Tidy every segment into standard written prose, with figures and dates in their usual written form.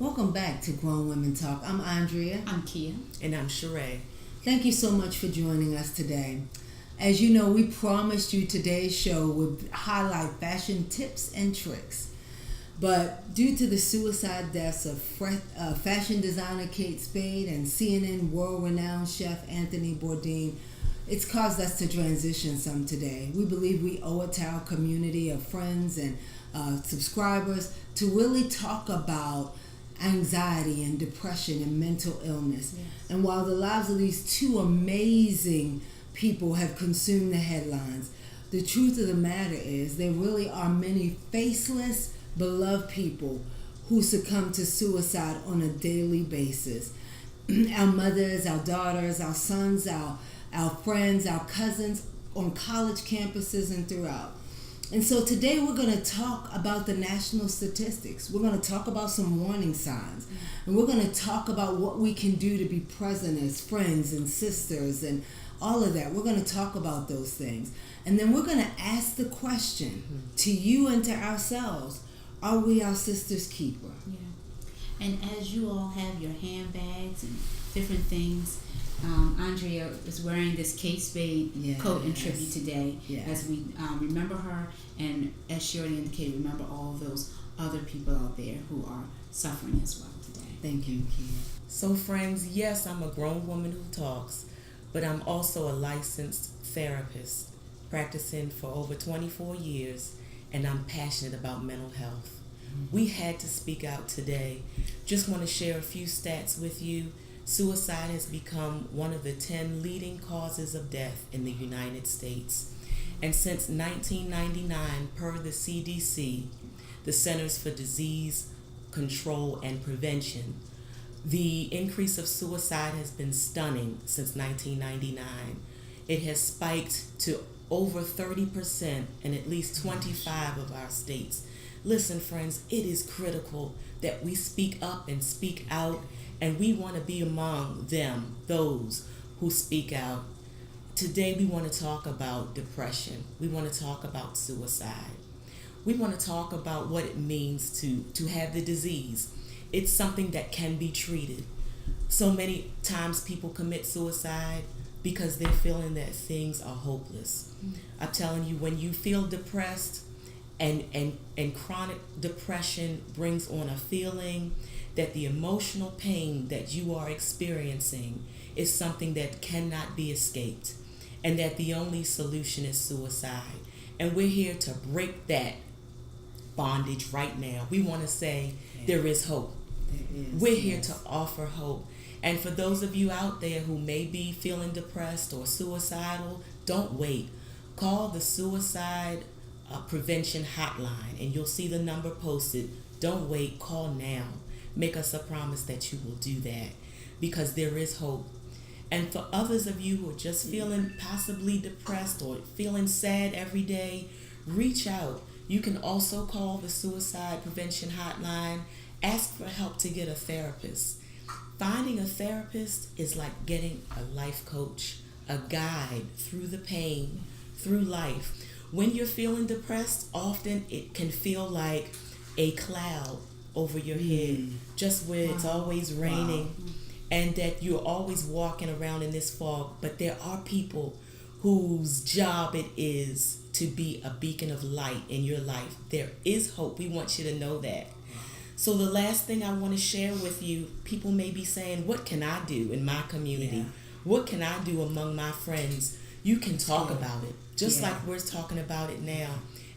Welcome back to Grown Women Talk. I'm Andrea. I'm Kia. And I'm Sheree. Thank you so much for joining us today. As you know, we promised you today's show would highlight fashion tips and tricks. But due to the suicide deaths of fashion designer Kate Spade and CNN world-renowned chef Anthony Bourdain, it's caused us to transition some today. We believe we owe it to our community of friends and subscribers to really talk about anxiety and depression and mental illness. Yes. And while the lives of these two amazing people have consumed the headlines, the truth of the matter is there really are many faceless, beloved people who succumb to suicide on a daily basis. Our mothers, our daughters, our sons, our friends, our cousins on college campuses and throughout. And so today we're going to talk about the national statistics. We're going to talk about some warning signs. And we're going to talk about what we can do to be present as friends and sisters and all of that. We're going to talk about those things. And then we're going to ask the question to you and to ourselves, are we our sister's keeper? Yeah. And as you all have your handbags and different things, Andrea is wearing this Kate Spade coat in tribute today as we remember her, and as she already indicated, remember all those other people out there who are suffering as well today. Thank you, Kia. So friends, yes, I'm a grown woman who talks, but I'm also a licensed therapist, practicing for over 24 years, and I'm passionate about mental health. We had to speak out today. Just want to share a few stats with you. Suicide has become one of the 10 leading causes of death in the United States. And since 1999, per the CDC, the Centers for Disease Control and Prevention, the increase of suicide has been stunning since 1999. It has spiked to over 30% in at least 25 of our states. Listen, friends, it is critical that we speak up and speak out, and we want to be among them, those who speak out. Today we want to talk about depression. We want to talk about suicide. We want to talk about what it means to have the disease. It's something that can be treated. So many times people commit suicide because they're feeling that things are hopeless. I'm telling you, when you feel depressed, and chronic depression brings on a feeling that the emotional pain that you are experiencing is something that cannot be escaped, and that the only solution is suicide. And we're here to break that bondage right now. We want to say there is hope. We're here to offer hope. And for those of you out there who may be feeling depressed or suicidal, don't wait. Call the suicide prevention hotline, and you'll see the number posted. Don't wait, call now. Make us a promise that you will do that, because there is hope. And for others of you who are just feeling possibly depressed or feeling sad every day, reach out. You can also call the suicide prevention hotline. Ask for help to get a therapist. Finding a therapist is like getting a life coach, a guide through the pain, through life. When you're feeling depressed, often it can feel like a cloud over your head, just where it's always raining, and that you're always walking around in this fog. But there are people whose job it is to be a beacon of light in your life. There is hope. We want you to know that. So the last thing I want to share with you, people may be saying, what can I do in my community? What can I do among my friends? You can talk about it, just like we're talking about it now,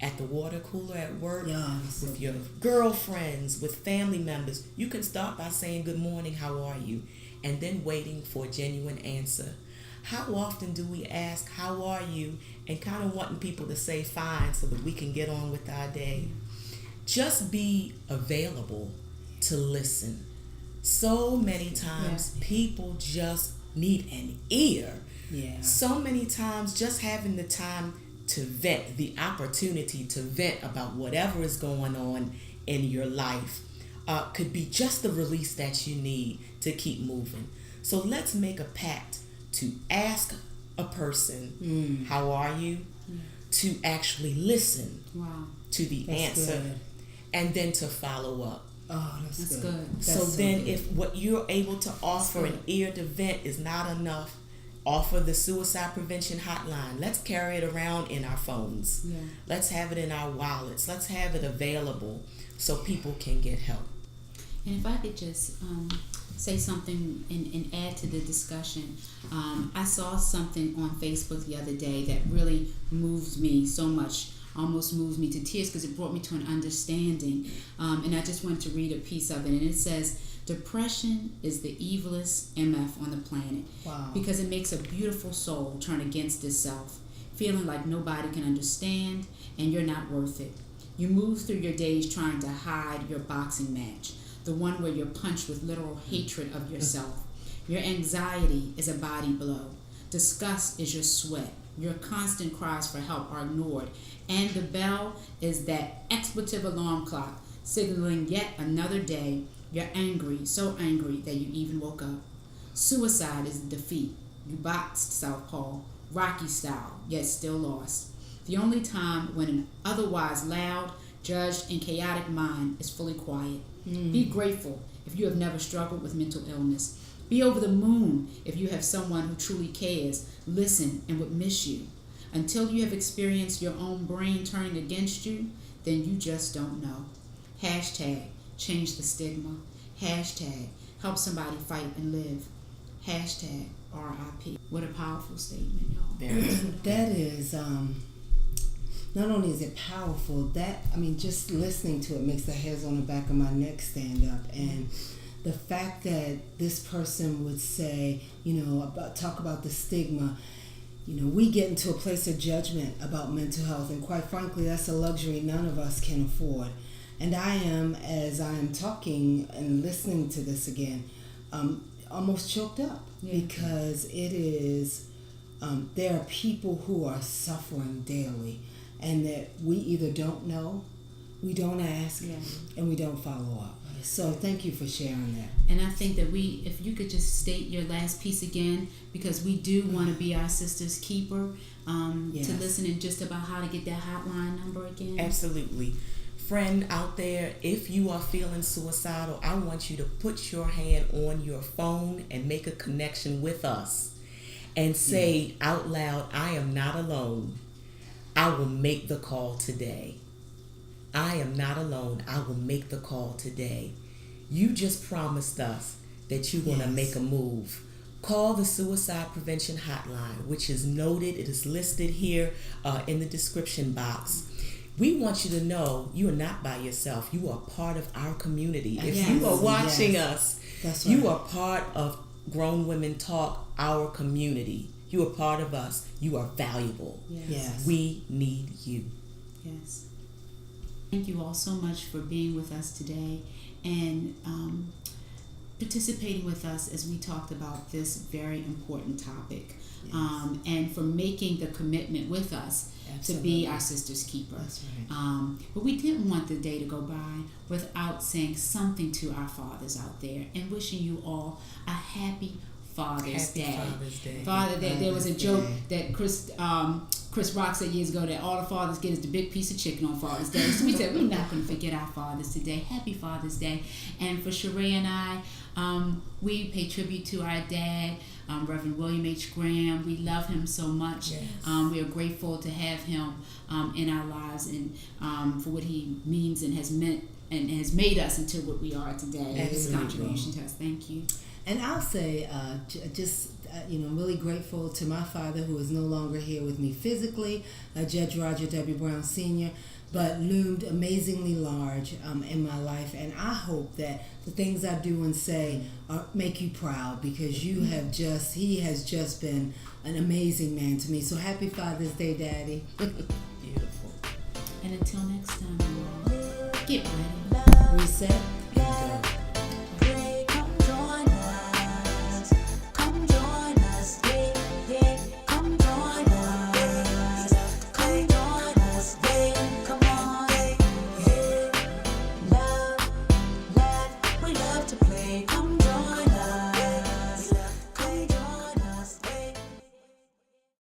at the water cooler, at work, with your girlfriends, with family members. You can start by saying, good morning, how are you? And then waiting for a genuine answer. How often do we ask, how are you? And kind of wanting people to say fine so that we can get on with our day. Just be available to listen. So many times people just need an ear. So many times just having the time to vent, the opportunity to vent about whatever is going on in your life could be just the release that you need to keep moving. So let's make a pact to ask a person, how are you? To actually listen to the answer, and then to follow up. Oh, that's good. So then if what you're able to offer an ear to vent is not enough, offer the suicide prevention hotline. Let's carry it around in our phones. Yeah. Let's have it in our wallets. Let's have it available so people can get help. And if I could just say something and add to the discussion. I saw something on Facebook the other day that really moves me so much, almost moves me to tears because it brought me to an understanding. And I just wanted to read a piece of it. And it says, depression is the evilest MF on the planet. Wow. Because it makes a beautiful soul turn against itself, feeling like nobody can understand and you're not worth it. You move through your days trying to hide your boxing match, the one where you're punched with literal hatred of yourself. Your anxiety is a body blow. Disgust is your sweat. Your constant cries for help are ignored. And the bell is that expletive alarm clock signaling yet another day. You're angry, so angry that you even woke up. Suicide is defeat. You boxed southpaw, Rocky style, yet still lost. The only time when an otherwise loud, judged, and chaotic mind is fully quiet. Be grateful if you have never struggled with mental illness. Be over the moon if you have someone who truly cares, listen, and would miss you. Until you have experienced your own brain turning against you, then you just don't know. Hashtag change the stigma. Hashtag help somebody fight and live. Hashtag RIP. What a powerful statement, y'all. That is, not only is it powerful, just listening to it makes the hairs on the back of my neck stand up. And the fact that this person would say, talk about the stigma, we get into a place of judgment about mental health, and quite frankly, that's a luxury none of us can afford. And I am, as I am talking and listening to this again, almost choked up because it is, there are people who are suffering daily, and that we either don't know, we don't ask, and we don't follow up. So thank you for sharing that. And I think that if you could just state your last piece again, because we do want to be our sister's keeper, to listen in just about how to get that hotline number again. Absolutely. Friend out there, if you are feeling suicidal, I want you to put your hand on your phone and make a connection with us and say out loud, I am not alone. I will make the call today. I am not alone. I will make the call today. You just promised us that you're going to make a move. Call the Suicide Prevention Hotline, which is noted. It is listed here in the description box. We want you to know you are not by yourself. You are part of our community. If you are watching us, that's right. You are part of Grown Women Talk, our community. You are part of us. You are valuable. Yes. We need you. Yes. Thank you all so much for being with us today and participating with us as we talked about this very important topic, and for making the commitment with us to be our sister's keeper. That's right. But we didn't want the day to go by without saying something to our fathers out there and wishing you all a happy Father's Day. Father, there was a joke that Chris Rock said years ago that all the fathers get is the big piece of chicken on Father's Day. So we said we're not going to forget our fathers today. Happy Father's Day. And for Sheree and I, we pay tribute to our dad, Reverend William H. Graham. We love him so much. Yes. We are grateful to have him in our lives and for what he means and has meant and has made us into what we are today. His contribution to us. Thank you. And I'll say, I'm really grateful to my father, who is no longer here with me physically, Judge Roger W. Brown Sr., but loomed amazingly large in my life. And I hope that the things I do and say make you proud, because he has just been an amazing man to me. So happy Father's Day, Daddy. Beautiful. And until next time, you all, get ready. Reset. And go. Come